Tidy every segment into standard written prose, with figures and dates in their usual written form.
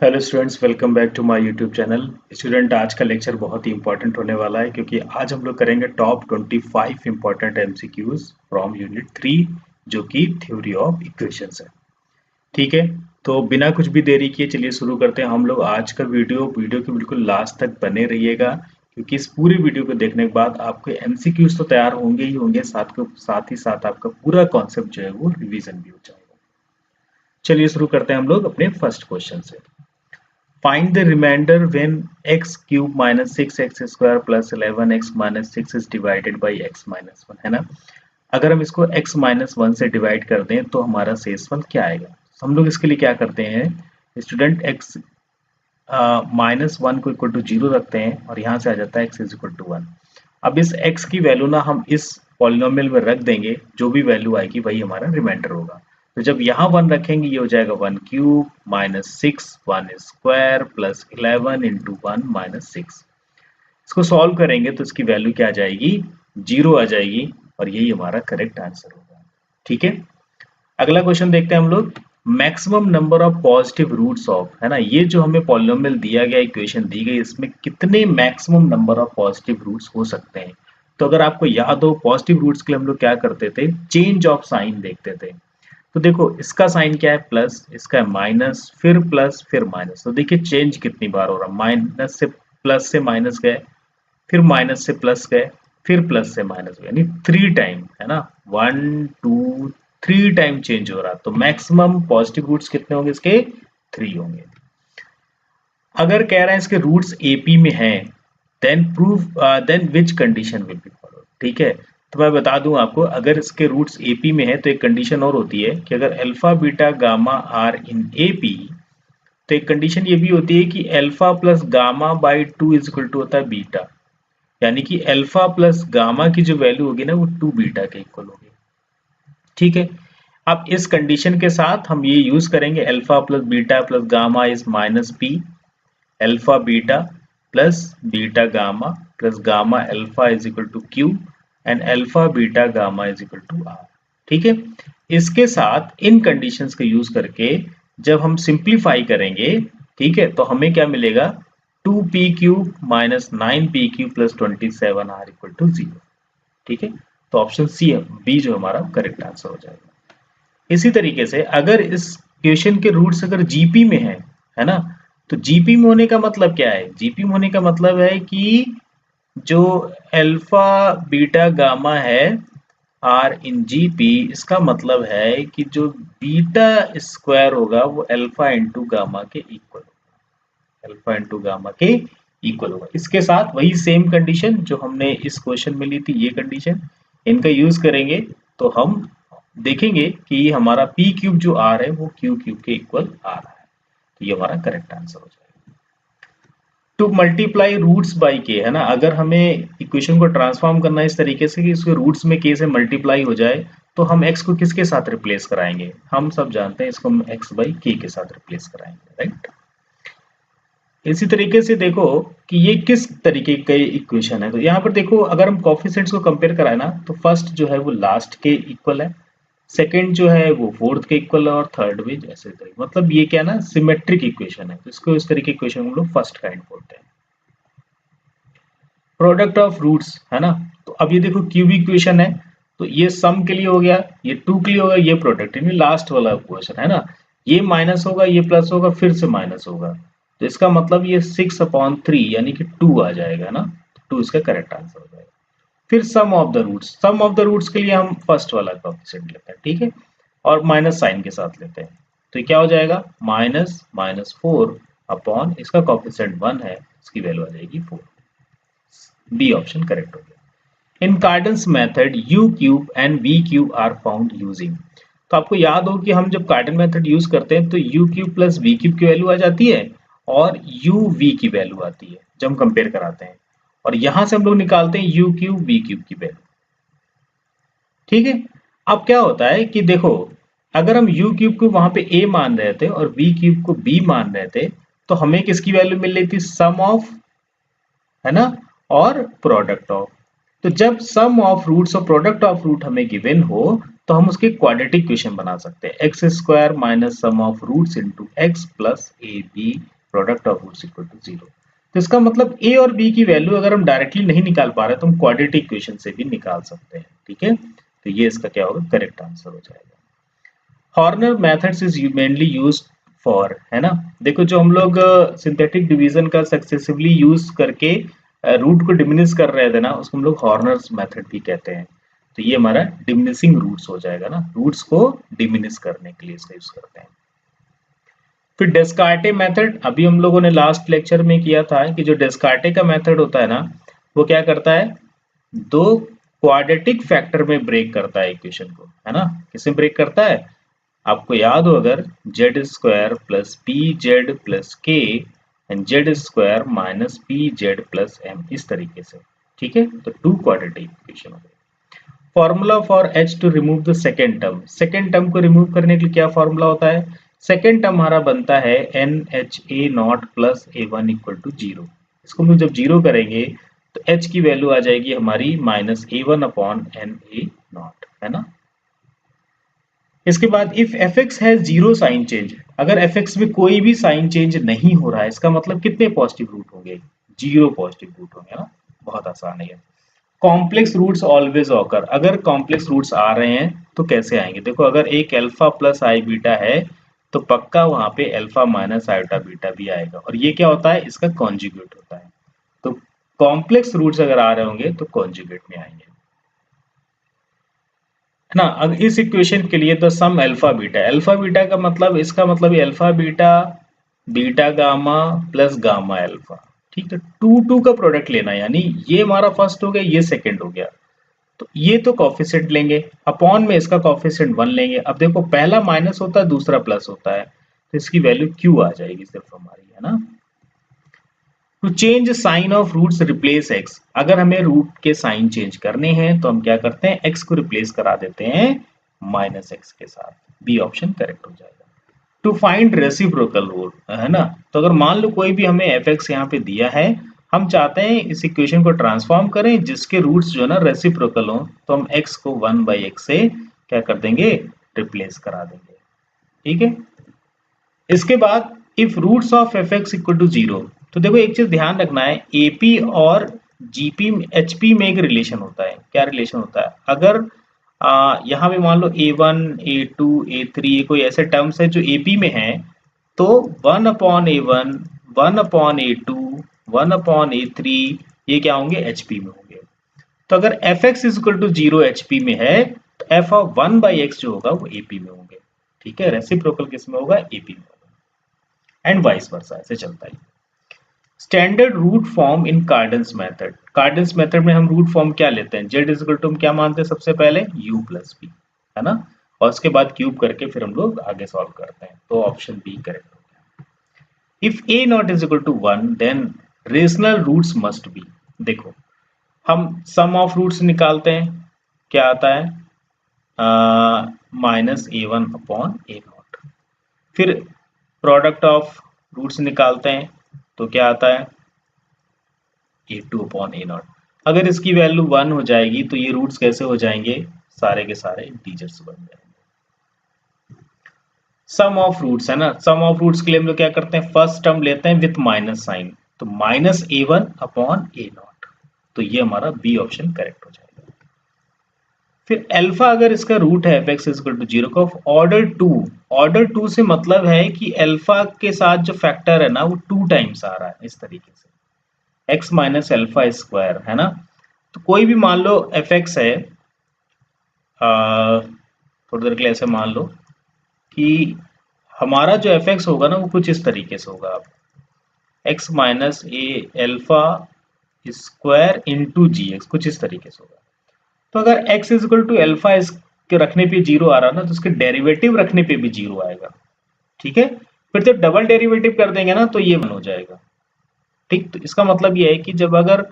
Hello students, welcome back to my YouTube channel. Student, आज का lecture बहुत ही important होने वाला है क्योंकि आज हम लोग करेंगे top 25 important MCQs from unit 3 जो कि थ्योरी ऑफ इक्वेशंस है। ठीक है, तो बिना कुछ भी देरी किए चलिए शुरू करते हैं हम लोग आज का वीडियो के बिल्कुल लास्ट तक बने रहिएगा क्योंकि इस पूरे वीडियो को देखने के बाद आपके एमसीक्यूज तो तैयार होंगे ही होंगे, साथ ही साथ आपका पूरा कॉन्सेप्ट जो है वो रिवीजन भी हो जाएगा। चलिए शुरू करते हैं हम लोग अपने फर्स्ट क्वेश्चन से। Find the remainder when x cube minus 6x square plus 11x minus 6 is divided by x minus 1, है ना। अगर हम इसको x minus 1 से डिवाइड कर दें तो हमारा शेषफल क्या आएगा। हम लोग इसके लिए क्या करते हैं स्टूडेंट, x माइनस वन को इक्वल टू जीरो रखते हैं और यहाँ से आ जाता है x is equal to one. अब इस x की वैल्यू ना हम इस पॉलिनोमियल में रख देंगे, जो भी वैल्यू आएगी वही हमारा रिमाइंडर होगा। तो जब यहाँ वन रखेंगे ये हो जाएगा one cube minus six one square plus 11 into one minus six. इसको सॉल्व करेंगे तो इसकी वैल्यू क्या आ जाएगी, जीरो आ जाएगी और यही हमारा करेक्ट आंसर होगा। ठीक है, अगला क्वेश्चन देखते हैं हम लोग। Maximum number of positive roots of, है ना, ये जो हमें पॉलिनोमियल दिया गया, इक्वेशन दी गई, इसमें कितने maximum number of positive roots हो सकते हैं। तो अगर आपको याद हो, पॉजिटिव रूट्स के लिए हम लोग क्या करते थे, चेंज ऑफ साइन देखते थे। तो देखो इसका साइन क्या है, प्लस, इसका है माइनस, फिर प्लस फिर माइनस। तो देखिए चेंज कितनी बार हो रहा है, माइनस से प्लस से माइनस गए, फिर माइनस से प्लस गए, फिर प्लस से माइनस गए, यानी थ्री टाइम, है ना, one two three time change हो रहा। तो मैक्सिमम पॉजिटिव रूट्स कितने होंगे इसके, थ्री होंगे। अगर कह रहे हैं इसके रूट्स एपी में हैं, then prove then which condition will be follow. ठीक है, तो मैं बता दूं आपको, अगर इसके रूट्स एपी में है तो एक कंडीशन और होती है कि अगर alpha beta gamma are in AP, तो एक कंडीशन ये भी होती है कि alpha plus gamma by two is equal to होता है बीटा, यानी कि अल्फा प्लस गामा की जो वैल्यू होगी ना वो टू बीटा के इक्वल होगी। ठीक है, अब इस कंडीशन के साथ हम ये यूज करेंगे, alpha plus beta plus gamma is minus P, alpha beta plus beta gamma plus gamma alpha is equal to Q and alpha beta gamma is equal to R. ठीक है, इसके साथ इन कंडीशंस को यूज करके जब हम simplify करेंगे, ठीक है, तो हमें क्या मिलेगा, two P cube minus nine P cube plus 27 R equal to zero. ठीक है, तो ऑप्शन सी बी जो हमारा करेक्ट आंसर हो जाएगा। इसी तरीके से अगर इस क्वेश्चन के रूट्स अगर जीपी में है ना, तो जीपी में होने का मतलब क्या है, जीपी में होने का मतलब है कि जो अल्फा बीटा गामा है आर इन जीपी, इसका मतलब है कि जो बीटा स्क्वायर होगा वो अल्फा इंटू गामा के इक्वल होगा, अल्फा इंटू गामा के इक्वल होगा। इसके साथ वही सेम कंडीशन जो हमने इस क्वेश्चन में ली थी, ये कंडीशन इनका यूज करेंगे तो हम देखेंगे कि हमारा पी क्यूब जो आर है वो क्यू क्यूब के इक्वल आ रहा है। तो ये हमारा करेक्ट आंसर हो जाएगा। टू मल्टीप्लाई रूट्स बाई के, है ना, अगर हमें इक्वेशन को ट्रांसफॉर्म करना है इस तरीके से कि इसके रूट्स में के से मल्टीप्लाई हो जाए, तो हम x को किसके साथ रिप्लेस कराएंगे, हम सब जानते हैं इसको हम x बाई के साथ रिप्लेस कराएंगे, राइट। इसी तरीके से देखो कि ये किस तरीके का इक्वेशन है। तो यहाँ पर देखो अगर हम कोफिशिएंट्स को कंपेयर कराए ना, तो फर्स्ट जो है वो लास्ट के इक्वल है, सेकंड जो है वो फोर्थ के इक्वल है और थर्ड भी ऐसे तरीके, मतलब ये क्या ना सिमेट्रिक इक्वेशन है, तो इसको इस तरीके इक्वेशन हम लोग फर्स्ट काइंड बोलते हैं। प्रोडक्ट ऑफ रूट्स, है ना, तो अब ये देखो क्यूबिक इक्वेशन है, तो ये सम के लिए हो गया, ये टू के लिए होगा, ये प्रोडक्ट यानी लास्ट वाला इक्वेशन, है ना, ये माइनस होगा ये प्लस होगा फिर से माइनस होगा, तो इसका मतलब ये 6/3 यानी कि 2 आ जाएगा ना, 2 इसका करेक्ट आंसर हो जाएगा। फिर sum of the roots, sum of the roots के लिए हम फर्स्ट वाला कोएफिशिएंट लेते हैं, ठीक है, और माइनस साइन के साथ लेते हैं, तो क्या हो जाएगा, माइनस माइनस फोर अपॉन इसका कोएफिशिएंट 1 है, इसकी वैल्यू आ जाएगी 4। बी ऑप्शन करेक्ट हो गया। In Cardan's method u cube and v cube are found using, तो आपको याद हो कि हम जब कार्डन मेथड यूज करते हैं तो u cube plus v cube की वैल्यू आ जाती है और u v की वैल्यू आती है जब हम कंपेयर कराते हैं, और यहां से हम लोग निकालते हैं u क्यूब v क्यूब की वैल्यू। ठीक है, अब क्या होता है कि देखो अगर हम u क्यूब को वहां पे a मान रहे थे और v क्यूब को b मान रहे थे, तो हमें किसकी वैल्यू मिल रही थी, सम ऑफ, है ना, और प्रोडक्ट ऑफ। तो जब सम ऑफ रूट्स और प्रोडक्ट ऑफ रूट हमें गिवन हो तो हम उसके क्वाड्रेटिक इक्वेशन बना सकते हैं, x square minus sum of roots into x plus A B product of roots equal to 0। तो इसका मतलब ए और बी की वैल्यू अगर हम डायरेक्टली नहीं निकाल पा रहे तो हम क्वाड्रेटिक इक्वेशन से भी निकाल सकते हैं, ठीक है। तो ये इसका क्या होगा, करेक्ट आंसर हो जाएगा। Horner methods is mainly used for, है ना। देखो जो हम लोग सिंथेटिक डिवीजन का सक्सेसिवली यूज करके रूट को डिमिनिश कर रहे थे ना, उसको हम लोग हॉर्नर्स मेथड भी कहते हैं। तो ये हमारा डिमिनिशिंग रूट्स हो जाएगा ना, रूट्स को डिमिनिश करने के लिए इसका यूज करते हैं। फिर डेस्कार्टे मेथड, अभी हम लोगों ने लास्ट लेक्चर में किया था कि जो डेस्कार्टे का मेथड होता है ना, वो क्या करता है, दो क्वाड्रेटिक फैक्टर में ब्रेक करता है इक्वेशन को, है ना। किसमें ब्रेक करता है, आपको याद हो अगर, Z square plus P Z plus K and Z square minus P Z plus M, इस तरीके से, ठीक है। तो टू क्वाड्रेटिक इक्वेशन हो गई। Formula for H two remove the second term, second term को रिमूव करने के लिए क्या फॉर्मूला होता है, सेकेंड टर्म हमारा बनता है N H A not plus A one equal to 0। इसको हम जब 0 करेंगे तो एच की वैल्यू आ जाएगी हमारी minus A one upon N A not, है ना। इसके बाद इफ एफ एक्स है जीरो साइन चेंज, अगर एफ एक्स में कोई भी साइन चेंज नहीं हो रहा है, इसका मतलब कितने पॉजिटिव रूट होंगे, 0 पॉजिटिव रूट होंगे ना, बहुत आसान है। कॉम्प्लेक्स रूट्स ऑलवेज ऑकर, अगर कॉम्प्लेक्स रूट्स आ रहे हैं तो कैसे आएंगे, देखो अगर एक अल्फा प्लस आई बीटा है तो पक्का वहां पे अल्फा माइनस आयोटा बीटा भी आएगा, और ये क्या होता है, इसका कॉन्जुगेट होता है। तो कॉम्प्लेक्स रूट्स अगर आ रहे होंगे तो कॉन्जुगेट में आएंगे, है ना। अब इस इक्वेशन के लिए तो सम अल्फा बीटा का मतलब, इसका मतलब ये alpha beta beta gamma plus gamma alpha, ठीक है। टू टू का प्रोडक्ट लेना, यानी ये हमारा फर्स्ट हो गया, ये सेकंड हो गया, तो ये तो कॉफिशिएंट लेंगे, अपॉन में इसका कॉफिशिएंट 1 लेंगे। अब देखो पहला माइनस होता है, दूसरा प्लस होता है, तो इसकी वैल्यू क्यू आ जाएगी सिर्फ हमारी, है ना। To change sign of roots replace X, अगर हमें रूट के साइन चेंज करने हैं तो हम क्या करते हैं, एक्स को रिप्लेस करा देते हैं माइनस एक्स के साथ, बी ऑप्शन करेक्ट हो जाएगा। टू फाइंड रेसिप्रोकल रूल, है ना। तो अगर मान लो कोई भी हमें एफ एक्स यहाँ पे दिया है, हम चाहते हैं इस इक्वेशन को ट्रांसफॉर्म करें जिसके रूट्स जो है ना रेसिप्रोकल हो, तो हम एक्स को 1/x से क्या कर देंगे, रिप्लेस करा देंगे, ठीक है। इसके बाद if roots of F X equal to 0, तो देखो एक चीज ध्यान रखना है, एपी और जीपी एचपी में एक रिलेशन होता है, क्या रिलेशन होता है, अगर यहाँ पे मान लो a1 a2 a3 ये कोई ऐसे टर्म्स है जो एपी में है, तो 1/a1 1/a2 1/a3 ये क्या होंगे, एचपी में होंगे। तो अगर F X equal to 0 HP में है तो एफ ऑफ 1/x जो होगा वो एपी में होंगे, ठीक है। रेसिप्रोकल किस में होगा, एपी में होगा, एंड वाइस वर्सा, ऐसे चलता है। Standard root form in Cardan's method, Cardan's method में हम रूट फॉर्म क्या लेते हैं, जेड इज इक्वल टू हम क्या मानते हैं, सबसे पहले u प्लस बी, है ना, और उसके बाद क्यूब करके फिर हम लोग आगे सॉल्व करते हैं, तो ऑप्शन बी करेक्ट हो गया। If a not is equal to 1 then rational roots must be, देखो हम सम ऑफ रूट्स निकालते हैं, क्या आता है, minus A one upon A not, फिर प्रोडक्ट ऑफ रूट्स निकालते हैं तो क्या आता है, a2/a0। अगर इसकी वैल्यू 1 हो जाएगी तो ये रूट्स कैसे हो जाएंगे, सारे के सारे इंटीजर्स बन जाएंगे। सम ऑफ रूट्स, है ना, सम ऑफ रूट्स के लिए हम लोग क्या करते हैं, फर्स्ट टर्म लेते हैं विथ माइनस साइन, तो माइनस a1/a0, तो ये हमारा बी ऑप्शन करेक्ट हो जाएगा। फिर अल्फा अगर इसका रूट है एफ एक्स इक्वल टू 0 का ऑर्डर 2, ऑर्डर 2 से मतलब है कि अल्फा के साथ जो फैक्टर है ना वो 2 टाइम्स आ रहा है, इस तरीके से x माइनस अल्फा स्क्वायर, है ना। तो कोई भी मान लो एफ एक्स है, थोड़ी देर के लिए ऐसे मान लो कि हमारा जो एफ एक्स होगा ना वो कुछ इस तरीके से होगा, आप x minus A alpha square into G X, कुछ इस तरीके से होगा। तो अगर x is equal to alpha के रखने पे 0 आ रहा ना, तो उसके डेरिवेटिव रखने पे भी 0 आएगा, ठीक है। फिर जब डबल डेरिवेटिव कर देंगे ना तो ये 1 हो जाएगा, ठीक। तो इसका मतलब ये है कि जब अगर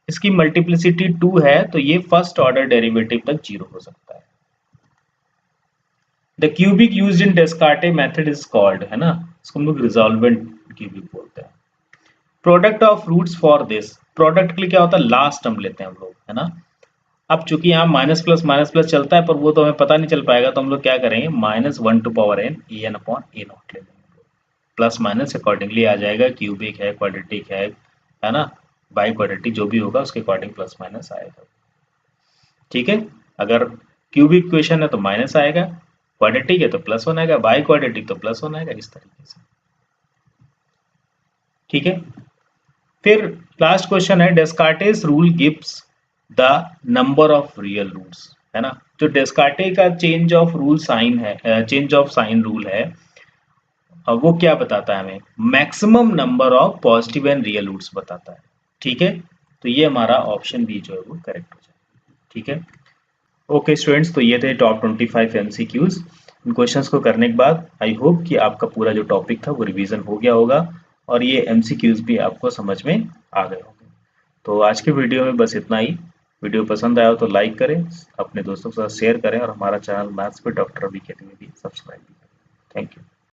इसकी मल्टीप्लिसिटी 2 है तो ये फर्स्ट ऑर्डर डेरिवेटिव तक 0 हो सकता है। The cubic used in Descartes method is called, है ना, इसको हम लोग रिजॉल्वेंट क्यूबिक बोलते हैं। Product of roots for this, product के लिए क्या होता है, लास्ट टर्म लेते हैं हम लोग, है ना, अब चूंकि यहाँ माइनस प्लस चलता है, पर वो तो हमें पता नहीं चल पाएगा, तो हम लोग क्या करेंगे, -1 to power n en upon a not ले लेंगे। प्लस माइनस अकॉर्डिंगली आ जाएगा, क्यूबिक है, क्वाड्रेटिक है ना, बाई क्वाड्रेटिक जो भी होगा उसके अकॉर्डिंग प्लस माइनस आएगा। ठीक है, अगर क्यूबिक इक्वेशन है तो माइनस आएगा, क्वाड्रेटिक है तो प्लस वन आएगा, बाई क्वाड्रेटिक तो प्लस वन आएगा, इस तरीके से। ठीक है, फिर लास्ट क्वेश्चन है, Descartes rule gives the number of real roots, है ना। जो डेस्कार्टे का चेंज ऑफ रूल साइन है, चेंज ऑफ साइन रूल है, वो क्या बताता है हमें, maximum number of positive and real roots बताता है। ठीक है, तो ये हमारा ऑप्शन बी जो है वो करेक्ट हो जाएगा। ठीक है, ओके स्टूडेंट्स, तो ये थे टॉप 25 एमसीक्यूज। इन क्वेश्चंस को करने के बाद आई होप कि आपका पूरा जो टॉपिक था वो रिवीजन हो गया होगा और ये एमसीक्यूज भी आपको समझ में आ गए होंगे। तो आज के वीडियो में बस इतना ही। वीडियो पसंद आया हो तो लाइक करें, अपने दोस्तों के साथ शेयर करें और हमारा channel maths with doctor Ravi के लिए भी सब्सक्राइब करें। Thank you.